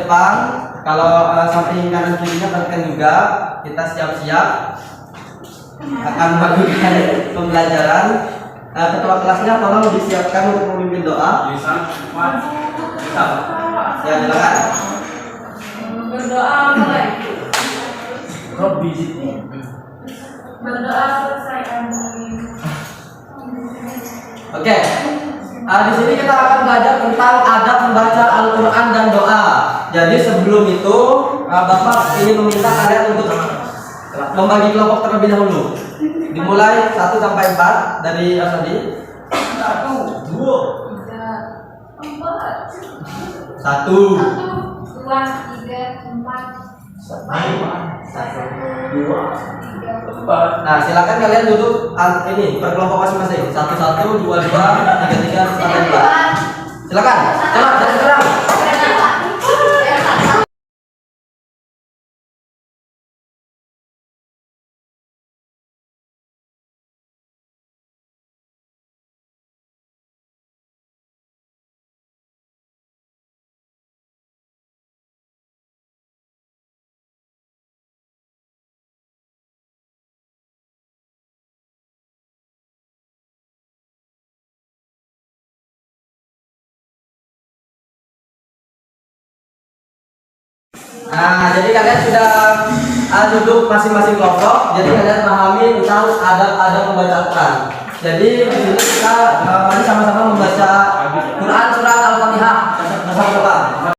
depan. Kalau samping kanan kirinya perhatikan juga. Kita siap-siap akan melakukan pembelajaran. Ketua kelasnya tolong disiapkan untuk memimpin doa. Ya, silakan. Berdoa mulai. Robby. Berdoa selesai. Amin. Oke. Di sini kita akan belajar tentang adab membaca Al-Quran dan doa. Jadi sebelum itu Bapak ingin meminta kalian untuk membagi kelompok terlebih dahulu. Dimulai 1 sampai 4 dari Asadi. 1, 2, 3, 4. 1, 2, 3, 4. 2, 4. Nah, silakan kalian duduk ini per kelompok masing-masing. 1, 1, 2, 2, 3, 3 sampai 4. Silakan. Cepat dari sekarang. Nah, jadi kalian sudah duduk masing-masing kelompok. Jadi kalian pahami tentang adab-adab membaca Al-Quran. Jadi di sini kita mari sama-sama membaca Quran surat Al-Fatihah bersama-sama.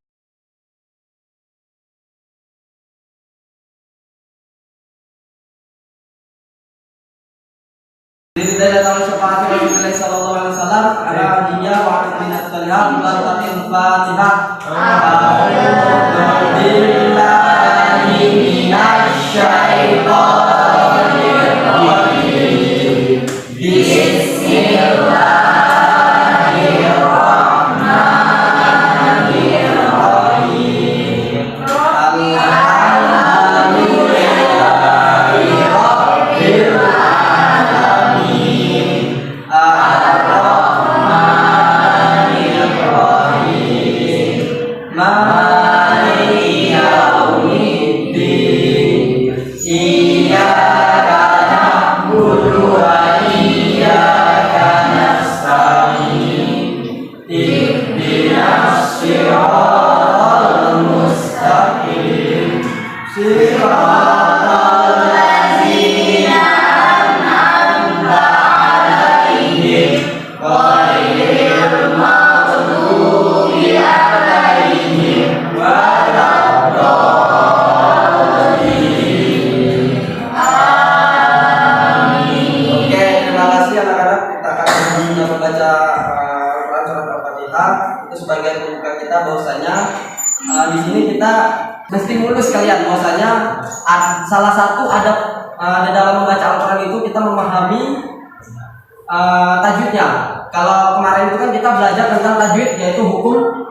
Dari tahun syafaat Rasulullah sallallahu alaihi wasallam ala dia wa atina salihah Al-Fatihah. Billahi minasyaitonir rajim. Bismillahirrahmanirrahim. Alhamdulillahi rabbil alamin. Ar-Rahmanir Rahim. Maliki yaumiddin. Iyyaka na'budu wa iyyaka nasta'in. Ihdinas siratal mustaqim. Siratal ladzina an'amta 'alaihim ghairil maghdubi 'alaihim waladdallin. Amin. Oke, terima kasih anak-anak. Kita akan membaca Al-Quran surat Al-Fatihah. Itu sebagai pembuka kita bahwasanya di sini kita mesti mulus kalian bahwasanya salah satu adab di dalam membaca Al-Quran itu kita memahami tajwidnya. Kalau kemarin itu kan kita belajar tentang tajwid, yaitu hukum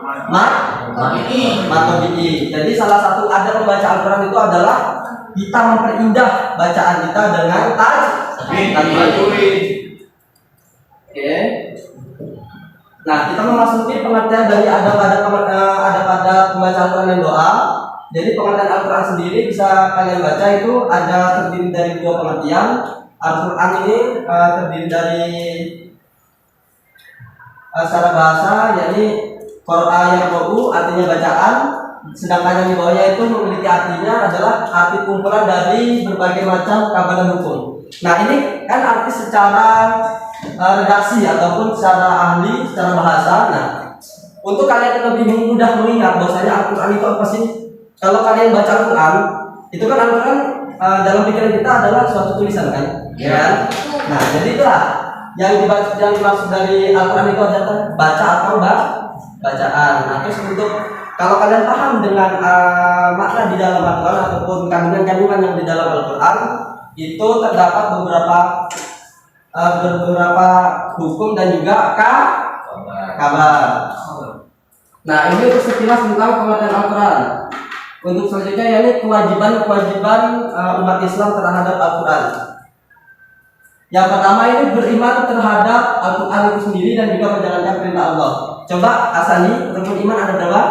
matobi'i. Jadi salah satu adab membaca Al-Quran itu adalah kita memperindah bacaan kita dengan tajwid. Oke. Nah, kita memasuki pengertian dari adab-adab pembacaan Al-Quran dan doa. Jadi pengertian Al-Quran sendiri bisa kalian baca itu ada terdiri dari 2 pengertian. Al-Quran ini terdiri dari secara bahasa, yakni Qur'an yang artinya bacaan, sedangkan yang di bawahnya itu memiliki artinya adalah arti kumpulan dari berbagai macam kabar dan hukum. Nah, ini kan arti secara redaksi ataupun secara ahli, secara bahasa. Nah, untuk kalian lebih mudah mengingat bahwasanya Al-Quran itu apa sih? Kalau kalian baca Al-Quran, itu kan Al-Quran dalam pikiran kita adalah suatu tulisan kan? Ya. Nah, jadi itulah yang dimaksud dari Al-Quran itu adalah baca atau bacaan. Nah, terus untuk kalau kalian paham dengan makna di dalam Al-Quran ataupun kandungan-kandungan yang di dalam Al-Quran, itu terdapat beberapa hukum dan juga kabar. Nah, ini untuk sekilas tentang pengertian Al-Quran. Untuk selanjutnya yakni kewajiban umat Islam terhadap Al-Quran. Yang pertama ini beriman terhadap Al-Quran itu sendiri dan juga menjalankan perintah Allah. Coba Asani, rukun iman ada berapa?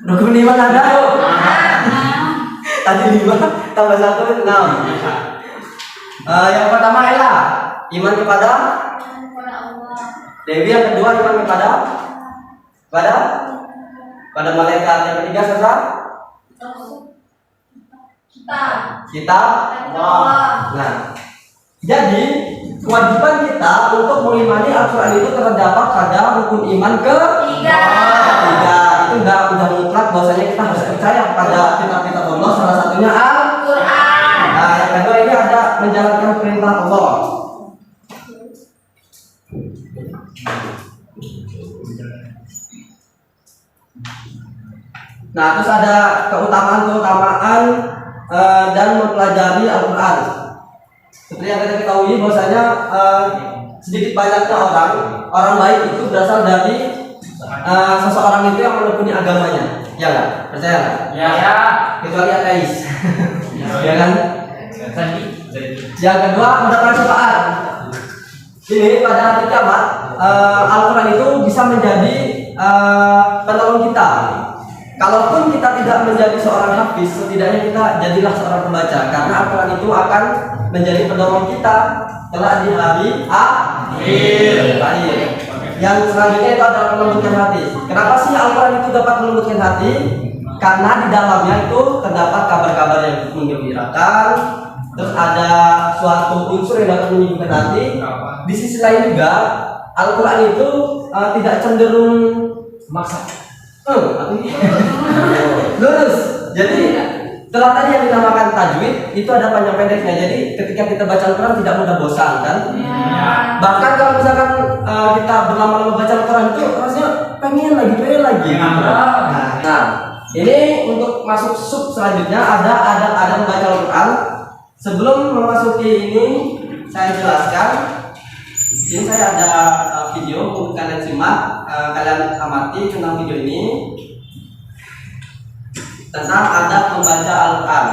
Rukun iman ada. Tadi 5 tambah 1 6. Yang pertama adalah iman kepada Kepada Allah. Dewi, yang kedua iman kepada malaikat, yang ketiga sasa kita. Allah. Nah, jadi kewajiban kita untuk mengimani Al-Quran itu terdapat pada rukun iman ketiga. Itu udah mutlak bahwasanya kita harus percaya pada kitab-kitab Allah, salah satunya Al-Quran. Nah, yang kedua ini ada menjalankan perintah Allah. Nah, terus ada keutamaan dan mempelajari Al-Quran. Seperti yang kita ketahui bahwasanya sedikit banyaknya orang baik itu berasal dari seseorang itu yang menekuni agamanya. Ya nggak? Percaya nggak? Ya. Kecuali ateis. Ya kan? Tadi. Yang kedua mendapat syafaat. Ini pada hari kiamat Al-Quran itu bisa menjadi penolong kita. Kalaupun kita tidak menjadi seorang hafiz, setidaknya kita jadilah seorang pembaca, karena Al-Quran itu akan menjadi penolong kita kelak di hari akhir. Yang selanjutnya itu adalah melembutkan hati. Kenapa sih Al-Quran itu dapat melembutkan hati? Karena di dalamnya itu terdapat kabar-kabar yang menggembirakan. Terus ada suatu unsur yang dapat menyembuhkan hati. Di sisi lain juga Al-Quran itu tidak cenderung Maksa. lurus. Jadi setelah tadi yang dinamakan tajwid itu ada panjang pendeknya. Jadi ketika kita baca Al-Quran tidak mudah bosan kan? Bahkan kalau misalkan kita berlama-lama baca Al-Quran itu rasanya pengen lagi. Nah, ini untuk masuk sub selanjutnya ada adab membaca Al-Quran. Sebelum memasuki ini saya jelaskan. Ini saya ada video untuk kalian simak, kalian amati tentang video ini tentang adab membaca Al-Quran.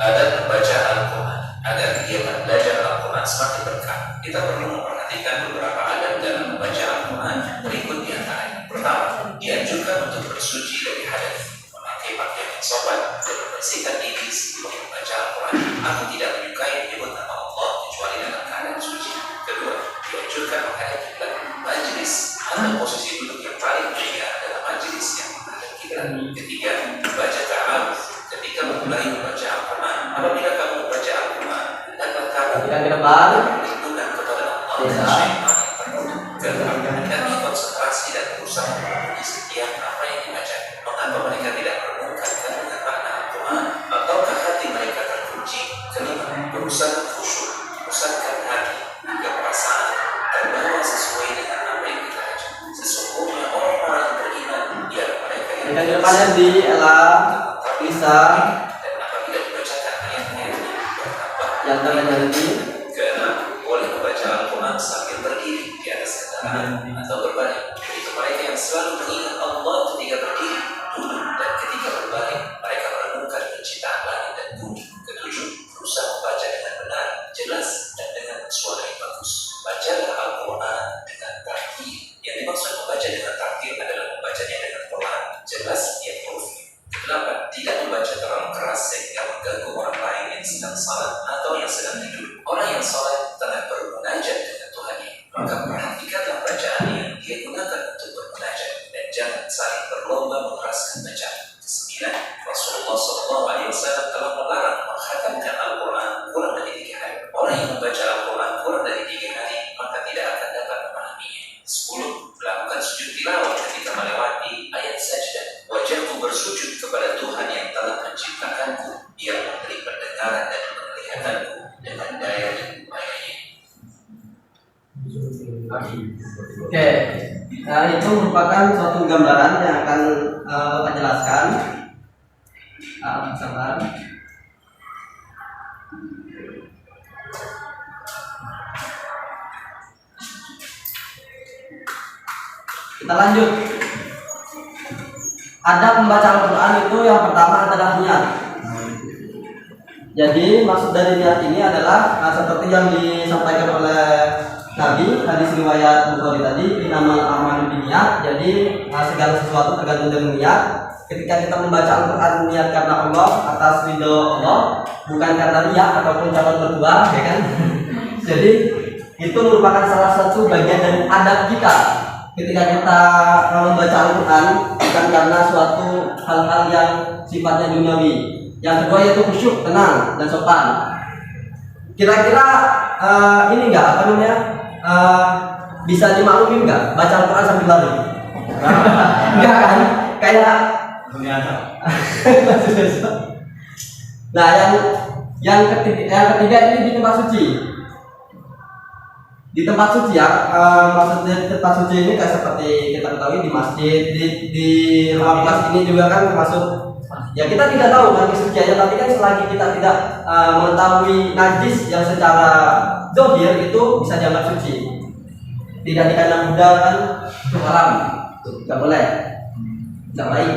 Adab membaca Al-Quran agar kegiatan belajar Al-Quran semakin berkah. Kita perlu memperhatikan beberapa adab dalam membaca Al-Quran. Berikut di antaranya. Pertama, dianjurkan untuk bersuci dari hadas, memakai pakaian yang sopan, dan membersihkan diri sebelum membaca Al-Quran. Aku tidak menyukai menyebut nama Allah kecuali dalam keadaan suci. Kedua, dianjurkan menghadap kiblat. Majelis atau posisi duduk yang paling mulia adalah majelis yang menghadap kiblat. Ketiga, membaca ta'awudz ketika memulai membaca Al-Quran. Apabila kamu membaca Al-Quran, hendaklah kamu Kita ke depan. berlindungan kepada Allah dan syaitan yang terkutuk. Keempat, hendaknya konsentrasi dan berusaha memenuhi setiap apa yang dibaca. Mengapa mereka tidak merenungkan dengan makna Al-Quran? Ataukah hati mereka terkunci? Kelima, berusaha khusyuk, pusatkan hati hingga perasaan terbawa sesuai dengan apa yang kita baca. Sesungguhnya orang-orang yang beriman ialah mereka yang Kita ke depannya di Ella Lisa dan apabila dibacakan ayat-ayatnya bertambah. yang terjadi. Keenam, boleh membaca Al-Quran sambil berdiri di atas kendaraan atau berbaring. Itu mereka yang selalu mengingat Allah ketika berdiri, duduk, dan ketika berbaring. Mereka merenungkan penciptaan langit dan bumi. Ketujuh, berusaha membaca dengan benar, jelas, dan dengan suara yang bagus. Bacalah Al-Quran dengan tartil. Yang dimaksud membaca dengan tartil adalah membacanya dengan pelan, jelas, yang hurufnya. Kedelapan, tidak membaca terlalu keras sehingga mengganggu orang lain yang sedang salat atau yang sedang tidur. Orang yang salat tengah bermunajat dengan Tuhannya, maka perhatikanlah bacaan yang dia gunakan untuk bermunajat dan jangan saling berlomba mengeraskan bacaan. Kesembilan, Rasulullah SAW telah melarang menghatamkan Al-Quran kurang dari 3 hari. Orang yang membaca Al-Quran kurang dari 3 hari maka tidak akan dapat memahaminya. 10. Melakukan sujud tilawah ketika melewati ayat sajdah. Wajahku bersujud kepada Tuhan yang telah menciptakanku. Dia memberi pendengaran dan penglihatanku dengan daya dan upayanya. Oke, nah itu merupakan suatu gambaran yang akan Bapak jelaskan. Sabar. Kita lanjut. Adab membaca Al-Quran itu yang pertama adalah niat. Jadi maksud dari niat ini adalah seperti yang disampaikan oleh Nabi, hadis riwayat Bukhari tadi, inamal a'malu binniyat. Jadi segala sesuatu tergantung dari niat. Ketika kita membaca Al-Quran niat karena Allah, atas ridho Allah, bukan karena riya ataupun calon berdua, ya kan? Jadi itu merupakan salah satu bagian dari adab kita ketika kita membaca Al-Quran, bukan karena suatu hal-hal yang sifatnya duniawi. Yang kedua yaitu khusyuk, tenang dan sopan. Kira-kira ini enggak apa namanya? Bisa dimaklumin enggak baca Al-Quran sambil lari? Enggak kan? Kayak nah, yang ketiga ini di tempat suci. Di tempat suci ya, maksudnya tempat suci ini kayak seperti kita ketahui di masjid, di ruang kelas ini juga kan termasuk. Ya kita tidak tahu kan kesuciannya, tapi kan selagi kita tidak mengetahui najis yang secara zahir itu bisa dianggap suci. Tidak dikandang Buddha kan haram, tidak boleh, tidak baik.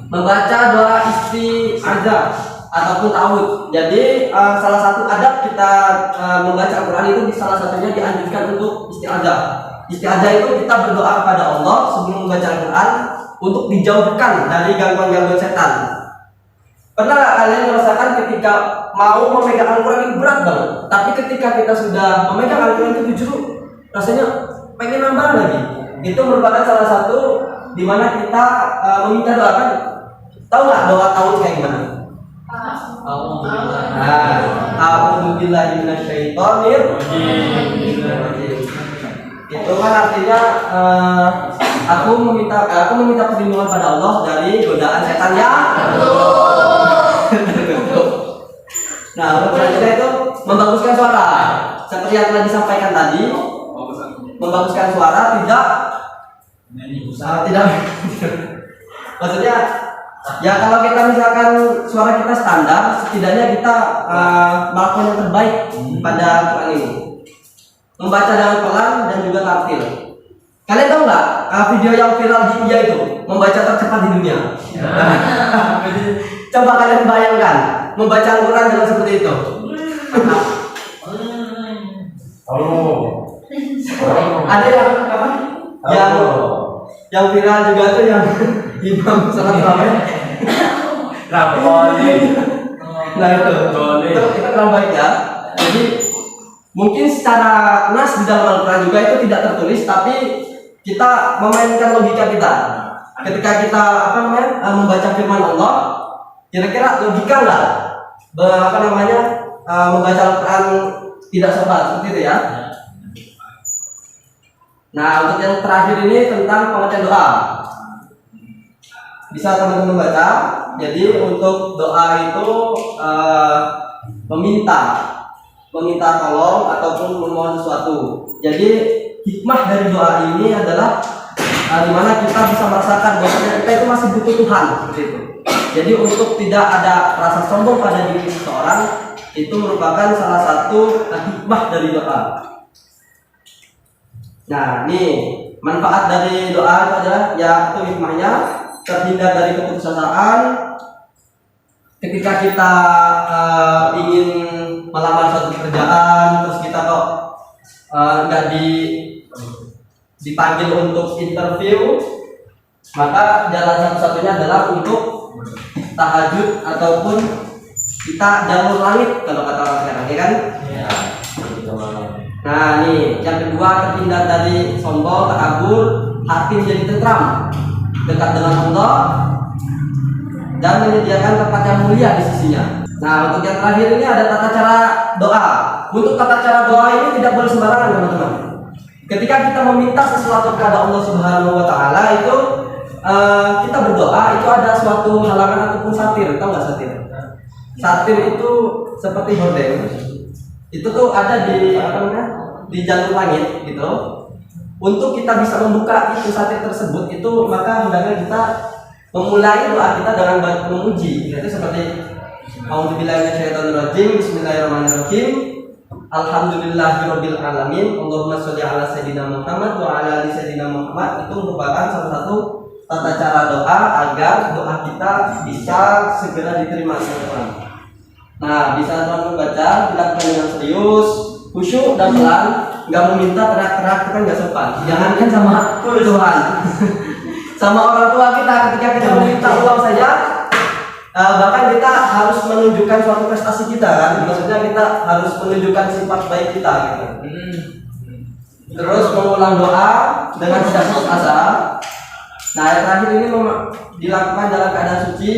Membaca doa isti'adzah ataupun ta'awudz. Jadi salah satu adab kita membaca Al-Quran itu salah satunya dianjurkan untuk isti'adzah. Isti'adzah itu kita berdoa kepada Allah sebelum membaca Al-Quran untuk dijauhkan dari gangguan-gangguan setan. Pernah nggak kalian merasakan ketika mau memegang Al-Quran itu berat banget, tapi ketika kita sudah memegang Al-Quran itu justru rasanya pengen nambah lagi. Itu merupakan salah satu di mana kita meminta doa kan. Tahu nggak doa tahun kayak gimana? A'udzubillahi minasyaitonir rajim. Itu kan artinya aku meminta perlindungan pada Allah dari godaan setan ya. Nah, untuk selanjutnya itu membaguskan suara. Seperti yang telah disampaikan tadi, membaguskan suara tidak maksudnya ya kalau kita misalkan suara kita standar, setidaknya kita melakukan yang terbaik pada Quran ini. Membaca dengan pelan dan juga tartil. Kalian tahu nggak video yang viral di India itu membaca tercepat di dunia? Coba kalian bayangkan membaca Al-Quran dengan seperti itu. Ada yang apa? Yang viral juga tuh yang imam salat tarawih. Nah itu kurang baik ya. Jadi mungkin secara nas di dalam Al-Quran juga itu tidak tertulis, tapi kita memainkan logika kita. Ketika kita membaca firman Allah, kira-kira logika nggak membaca Al-Quran tidak sopan seperti itu ya. Nah, untuk yang terakhir ini tentang pengertian doa. Bisa teman-teman baca. Jadi untuk doa itu meminta tolong ataupun memohon sesuatu. Jadi hikmah dari doa ini adalah di mana kita bisa merasakan bahwa kita itu masih butuh Tuhan seperti itu. Jadi untuk tidak ada rasa sombong pada diri seseorang, itu merupakan salah satu hikmah dari doa. Nah, ini manfaat dari doa itu adalah ya itu hikmahnya terhindar dari keputusasaan. Ketika kita ingin melamar suatu pekerjaan, terus kita kok nggak dipanggil untuk interview, maka jalan satu-satunya adalah untuk tahajud ataupun kita jalur langit kalau kata orang sekarang, ya kan? Ya. Nah, nih yang kedua terhindar dari sombong, takabur, hati menjadi tentram, dekat dengan Allah, dan menyediakan tempat yang mulia di sisinya. Nah, untuk yang terakhir ini ada tata cara doa. Untuk tata cara doa ini tidak boleh sembarangan, teman-teman. Ketika kita meminta sesuatu kepada Allah Subhanahu wa Ta'ala, itu kita berdoa itu ada suatu halangan ataupun satir. Tahu nggak satir? Satir itu seperti hordeng. Itu tuh ada di jalur langit gitu. Untuk kita bisa membuka itu satir tersebut, itu maka hendaknya kita memulai doa kita dengan memuji. Itu seperti A'udzubillahi minasyaitonir rajim. Bismillahirrahmanirrahim. Alhamdulillahirabbil alamin. Allahumma sholli ala sayyidina Muhammad wa ala ali sayyidina Muhammad. Itu merupakan salah satu tata cara doa agar doa kita bisa segera diterima oleh Tuhan. Nah, bisa teman-teman baca, dilakukan dengan serius, khusyuk dan pelan. nggak meminta teriak-teriak itu kan nggak sopan. Jangankan sama Tuhan, sama orang tua kita ketika kita meminta uang saja, bahkan kita harus menunjukkan suatu prestasi kita kan. Maksudnya kita harus menunjukkan sifat baik kita gitu. Terus mengulang doa dengan tidak putus asa. Nah, yang terakhir ini dilakukan dalam keadaan suci,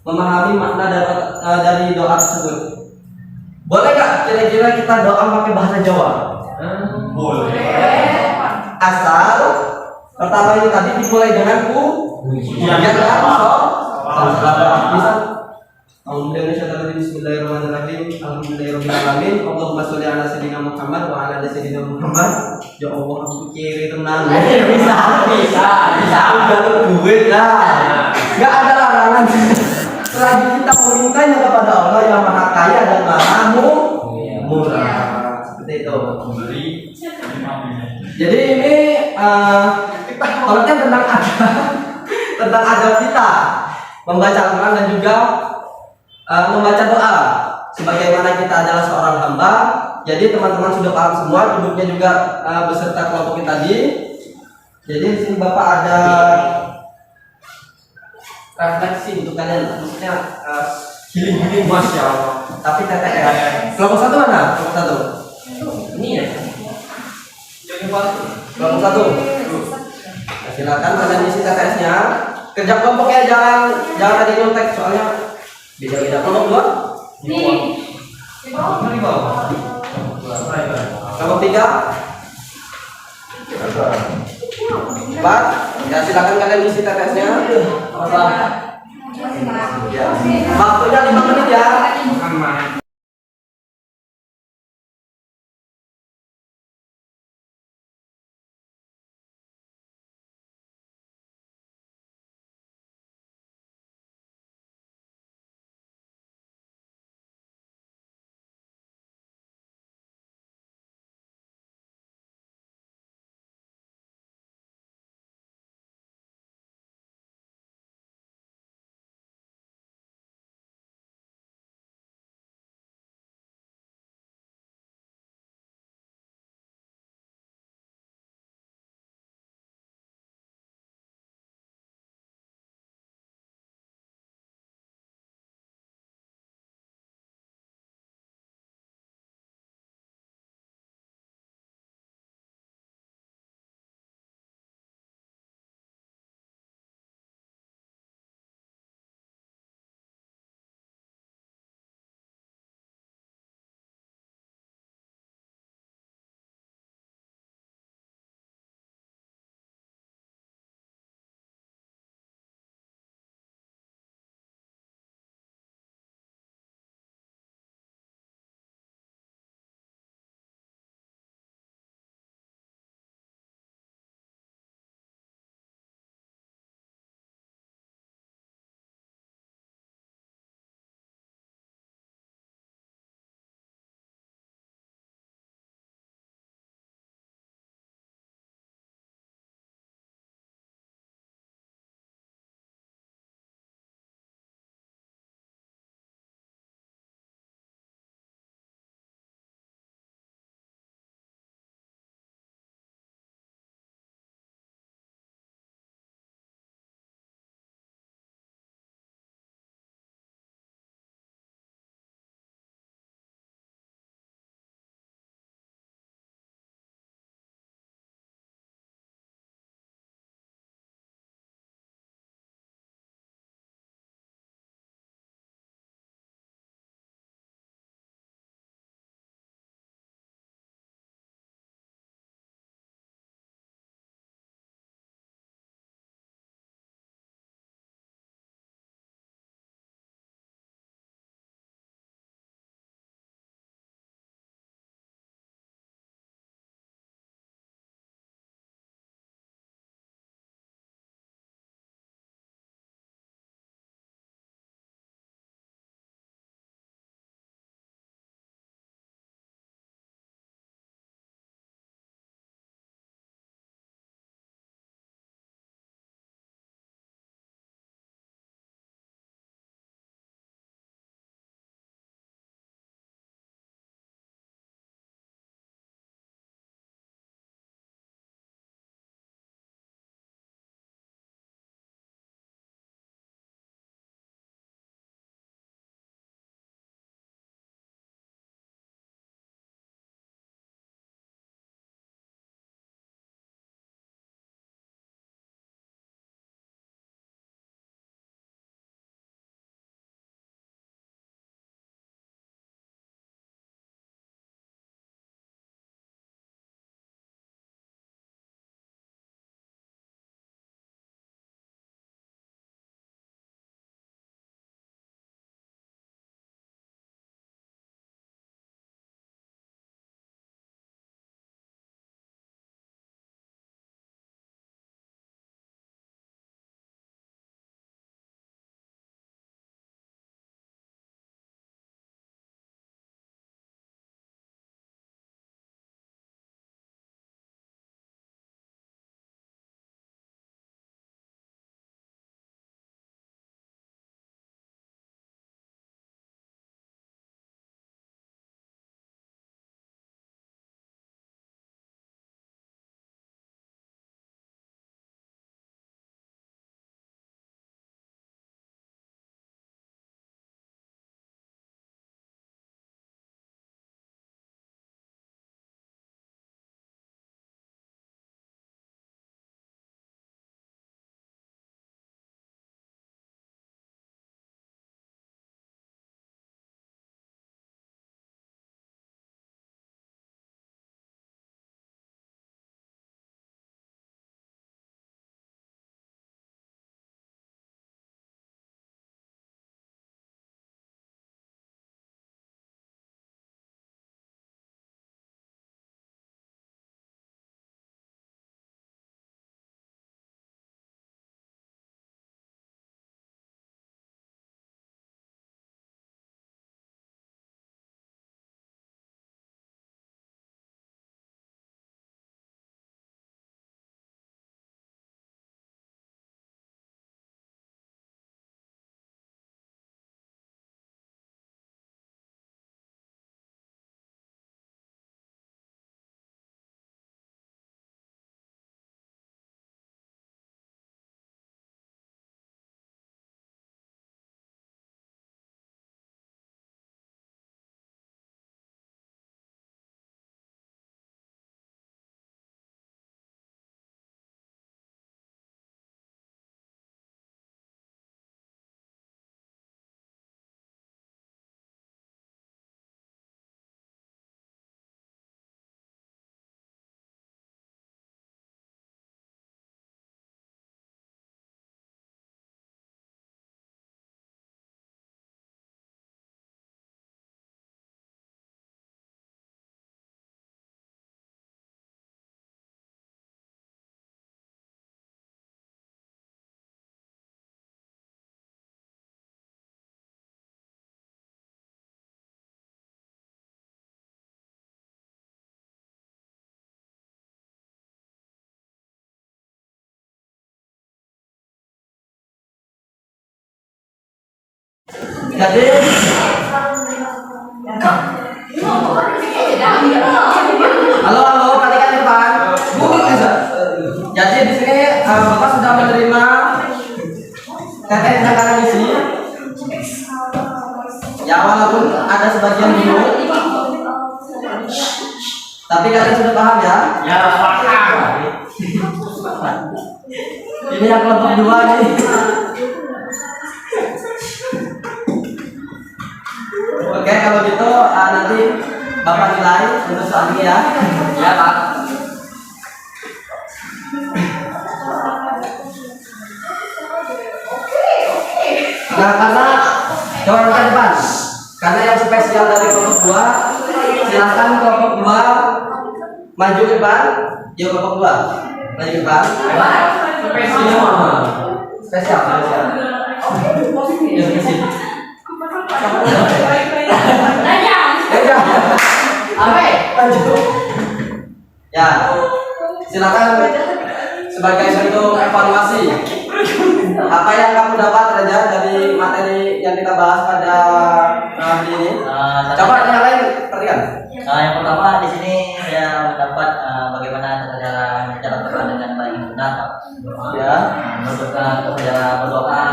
memahami makna dari doa tersebut. Boleh nggak kira-kira kita doa pakai bahasa Jawa? Boleh. Asal pertama ini tadi dimulai dengan pujian kan? Bisa. Bismillahirrahmanirrahim. Alhamdulillahirobbilalamin. Allahumma sholli ala sayyidina Muhammad wa ala ali sayyidina Muhammad. Ya Allah, aku kiri tenang. Bisa. Udah duit lah. Enggak ada larangan. Selagi kita memintanya kepada Allah yang Maha Kaya dan Maha Murah. Seperti itu. Jadi ini kalau kan tentang adab kita membaca Al-Quran dan juga membaca doa. Sebagaimana kita adalah seorang hamba, jadi teman-teman sudah paham semua, duduknya juga beserta kelompok kita tadi. Jadi di sini Bapak ada refleksi untuk kalian, maksudnya healing Masya Allah. Tapi TTS. Kelompok satu mana? Kelompok satu. Ini ya. Kelompok satu. Nah, silakan kalian isi TTS-nya. Kerja kelompoknya jangan ada nyontek soalnya beda-beda. Kelompok dua. Di bawah. Kelompok tiga. Empat. Ya silakan kalian isi TTS-nya. Ya. Waktunya 5 menit ya. Jadi halo, perhatikan di depan. Jadi di sini Bapak sudah menerima teteh sedangkan isi. Ya walaupun ada sebagian bingung, tapi kalian sudah paham ya? Ya, paham. Ini yang kelompok 2 nih. Oke, kalau gitu nanti Bapak nilai untuk soal ini ya. Ya, Pak. Nah, karena coba ke depan. Karena yang spesial dari kelompok 2, silakan kelompok 2 maju ke depan. Yuk kelompok 2 maju ke depan. Spesial. Yuk ke sini. Maju. Ya, silakan sebagai bentuk evaluasi. Apa yang kamu dapat Raja dari materi yang kita bahas pada hari ini? Coba yang lain perhatikan. Yang pertama di sini saya mendapat bagaimana cara berdoa dengan baik dan benar, Pak. Ya, Cara berdoa.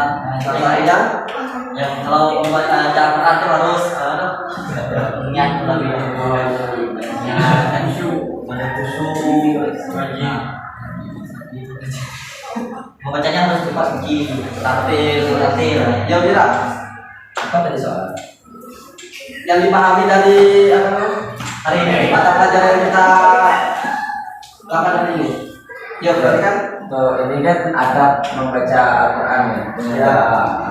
Yang kalau cara berdoa itu harus ingat lebih membacanya harus cepat suci, tartil. Ya Mira. Apa tadi soal? Yang dipahami dari Hari ini. mata pelajaran yang kita lakukan hari ini. Ya berarti kan ini kan adab membaca Al-Quran ya.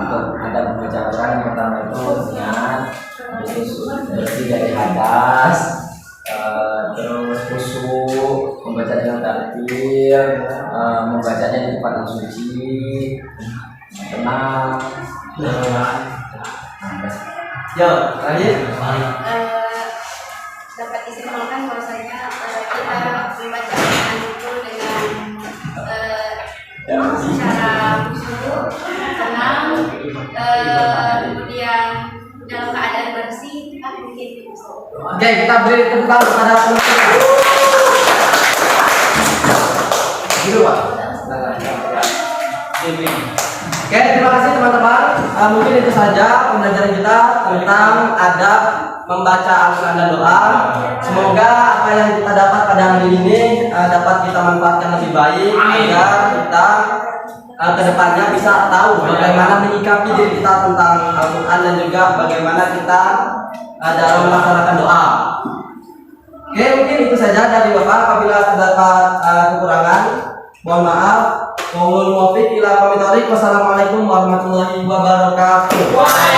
Untuk adab membaca Al-Quran yang pertama itu niat, terus bersih dari hadas, terus khusyuk, membaca dengan tartil, membacanya di tempat yang suci, tenang. ya lanjut. Dapat disimpulkan bahwasanya kita membaca Al-Quran itu dengan secara khusyuk, tenang, kemudian dalam keadaan bersih, kan mungkin bisa. Oke, kita beri tepuk tangan kepada penulis. Gitu Pak. Oke, terima kasih teman-teman. Mungkin itu saja pembelajaran kita tentang adab membaca Al-Quran dan doa. Semoga apa yang kita dapat pada hari ini dapat kita manfaatkan lebih baik agar kita kedepannya bisa tahu bagaimana menyikapi diri kita tentang Al-Quran dan juga bagaimana kita dalam melaksanakan doa. Oke, mungkin itu saja dari Bapak. Apabila terdapat kekurangan, mohon maaf. Wassalamualaikum warahmatullahi wabarakatuh.